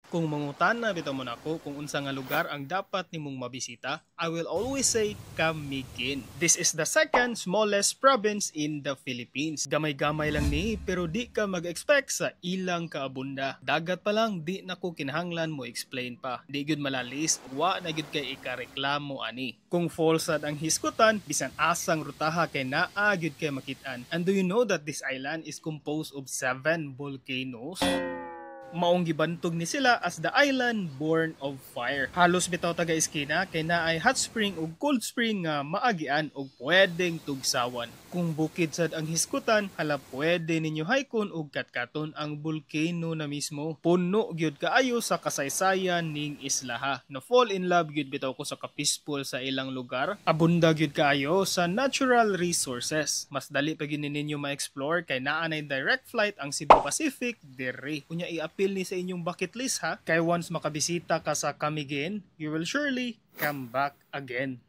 Kung mangutana bitaw mo nako kung unsa nga lugar ang dapat nimong mabisita, I will always say Camiguin. This is the second smallest province in the Philippines. Gamay-gamay lang ni pero di ka mag-expect sa ilang kaabunda. Dagat pa lang di nako kinahanglan mo explain pa. Di gyud malalis, wa na gyud kay ikareklamo ani. Kung falls sad ang hisgutan, bisan asang rutaha kay naa gyud kay makitaan. And do you know that this island is composed of 7 volcanoes? Maong gibantog ni sila as the island born of fire. Halos bitaw taga iskina kay naay hot spring ug cold spring nga maagian ug pwedeng tugsawan. Kung bukid sad ang hiskutan, hala pwede ninyo haykon ug katkaton ang volcano na mismo. Puno gyud kaayo sa kasaysayan ning isla ha. Na fall in love gyud bitaw ko sa ka-peaceful sa ilang lugar. Abunda gyud kaayo sa natural resources. Mas dali pa gyud ninyo ma-explore kay naa nay direct flight ang Cebu Pacific diri. Unya i-appeal ni sa inyong bucket list ha. Kay once makabisita ka sa Camiguin, you will surely come back again.